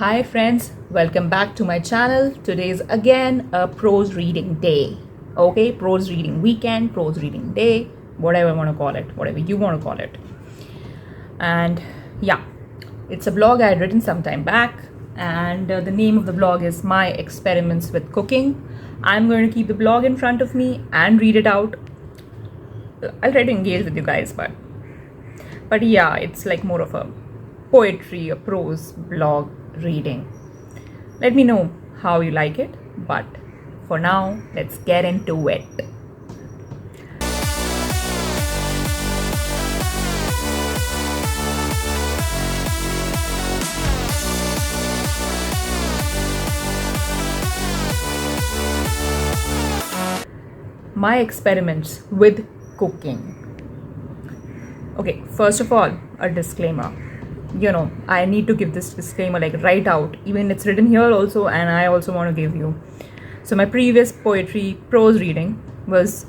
Hi friends, welcome back to my channel. Today is again a prose reading day. Okay, prose reading weekend, prose reading day, whatever I want to call it, whatever you want to call it. And yeah, it's a blog I had written some time back, and the name of the blog is My Experiments with Cooking. I'm going to keep the blog in front of me and read it out. I'll try to engage with you guys, but yeah, it's like more of a poetry, a prose blog reading. Let me know how you like it, but for now, let's get into it. My experiments with cooking. Okay, first of all, a disclaimer. I need to give this disclaimer like right out. Even it's written here also, and I also want to give you. So my previous poetry prose reading was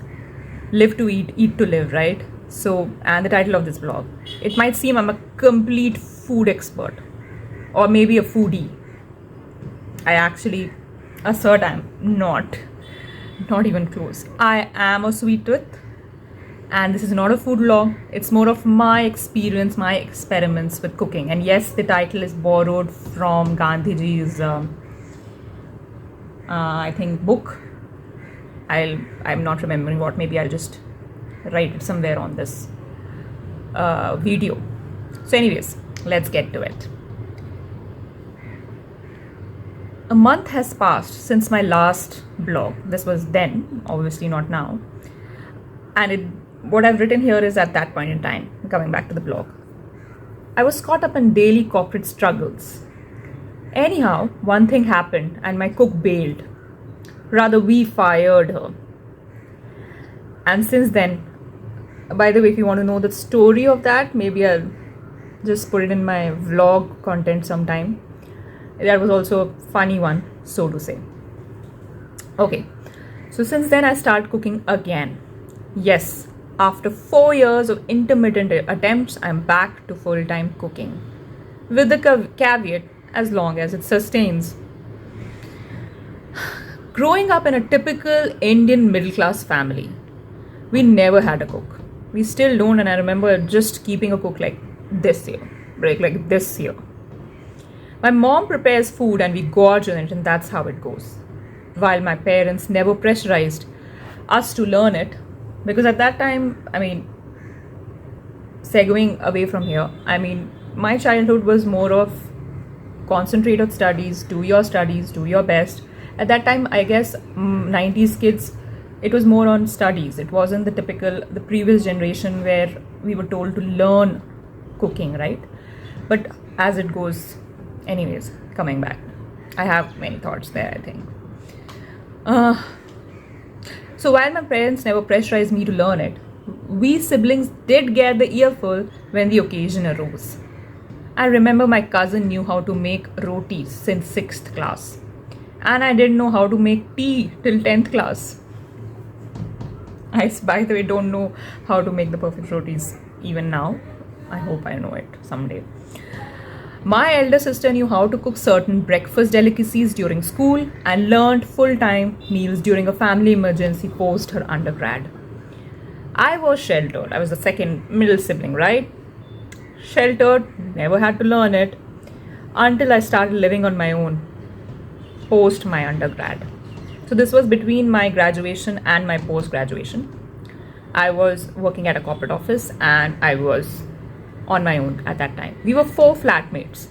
Live to Eat, Eat to Live, right? So, and the title of this blog. It might seem I'm a complete food expert or maybe a foodie. I actually assert I'm not even close. I am a sweet tooth. And this is not a food vlog, it's more of my experience, my experiments with cooking. And yes, the title is borrowed from Gandhiji's, I think, book. I'm not remembering what, maybe I'll just write it somewhere on this video. So anyways, let's get to it. A month has passed since my last blog. This was then, obviously not now. And what I've written here is at that point in time, coming back to the blog. I was caught up in daily corporate struggles. Anyhow, one thing happened and my cook bailed. Rather, we fired her. And since then, by the way, if you want to know the story of that, maybe I'll just put it in my vlog content sometime. That was also a funny one, so to say. Okay, so since then I started cooking again. Yes, after 4 years of intermittent attempts, I'm back to full-time cooking. With the caveat, as long as it sustains. Growing up in a typical Indian middle-class family, we never had a cook. We still don't, and I remember just keeping a cook like this here. My mom prepares food and we gorge on it, and that's how it goes. While my parents never pressurized us to learn it, because at that time, segueing away from here, my childhood was more of concentrate on studies, do your best. At that time, I guess 90s kids, it was more on studies. It wasn't the previous generation where we were told to learn cooking, right? But as it goes, anyways, coming back, I have many thoughts there, I think. So while my parents never pressurized me to learn it, we siblings did get the earful when the occasion arose. I remember my cousin knew how to make rotis since 6th class. And I didn't know how to make tea till 10th class. I, by the way, don't know how to make the perfect rotis even now. I hope I know it someday. My elder sister knew how to cook certain breakfast delicacies during school and learned full-time meals during a family emergency post her undergrad. I was sheltered. I was the second middle sibling, right? Sheltered, never had to learn it until I started living on my own post my undergrad. So this was between my graduation and my post-graduation. I was working at a corporate office and I was on my own at that time. We were 4 flatmates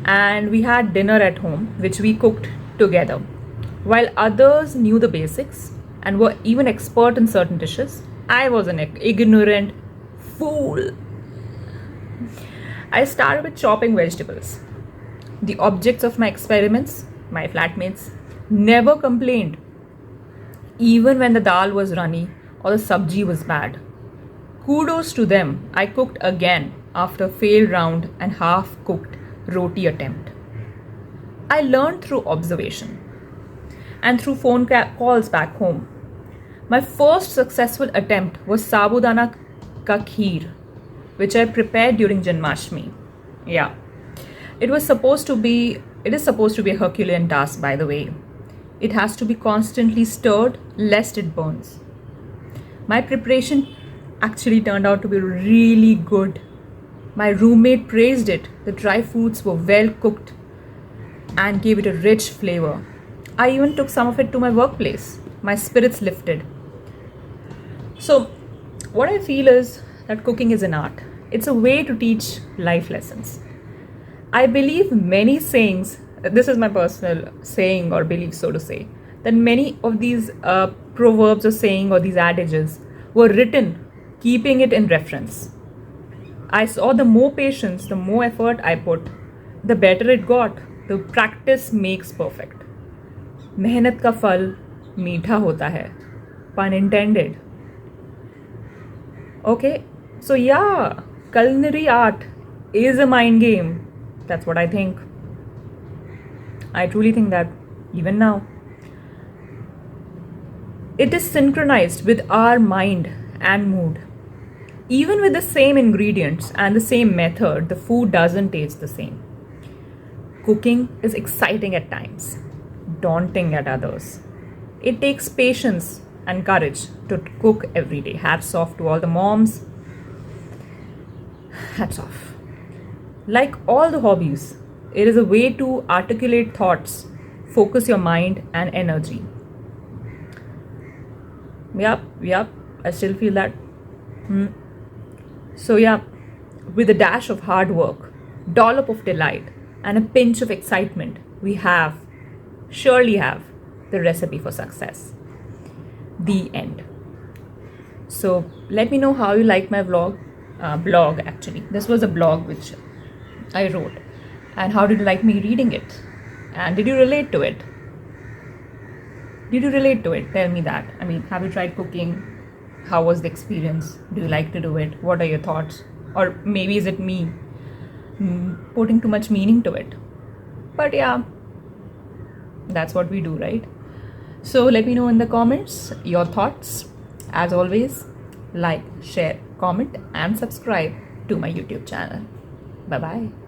and we had dinner at home, which we cooked together. While others knew the basics and were even expert in certain dishes, I was an ignorant fool. I started with chopping vegetables. The objects of my experiments, my flatmates, never complained, even when the dal was runny or the sabji was bad. Kudos to them, I cooked again after a failed round and half-cooked roti attempt. I learned through observation and through phone calls back home. My first successful attempt was sabudana ka kheer, which I prepared during Janmashtami. Yeah, It was supposed to be It is supposed to be a Herculean task, by the way. It has to be constantly stirred lest it burns. My preparation actually turned out to be really good. My roommate praised it. The dry fruits were well cooked and gave it a rich flavor. I even took some of it to my workplace. My spirits lifted. So, what I feel is that cooking is an art. It's a way to teach life lessons. I believe many sayings, this is my personal saying or belief, so to say, that many of these proverbs or saying or these adages were written keeping it in reference. I saw the more patience, the more effort I put, the better it got. The practice makes perfect. मेहनत का फल मीठा होता है, pun intended. Okay, so yeah, culinary art is a mind game. That's what I think. I truly think that even now. It is synchronized with our mind and mood. Even with the same ingredients and the same method, the food doesn't taste the same. Cooking is exciting at times, daunting at others. It takes patience and courage to cook every day. Hats off to all the moms. Hats off. Like all the hobbies, it is a way to articulate thoughts, focus your mind and energy. Yep, I still feel that. So yeah, with a dash of hard work, dollop of delight, and a pinch of excitement, we surely have, the recipe for success. The end. So let me know how you like my blog actually. This was a blog which I wrote. And how did you like me reading it? And did you relate to it? Tell me that. I mean, have you tried cooking? How was the experience? Do you like to do it? What are your thoughts? Or maybe is it me putting too much meaning to it? But yeah, that's what we do, right? So let me know in the comments your thoughts. As always, like, share, comment and subscribe to my YouTube channel. Bye bye.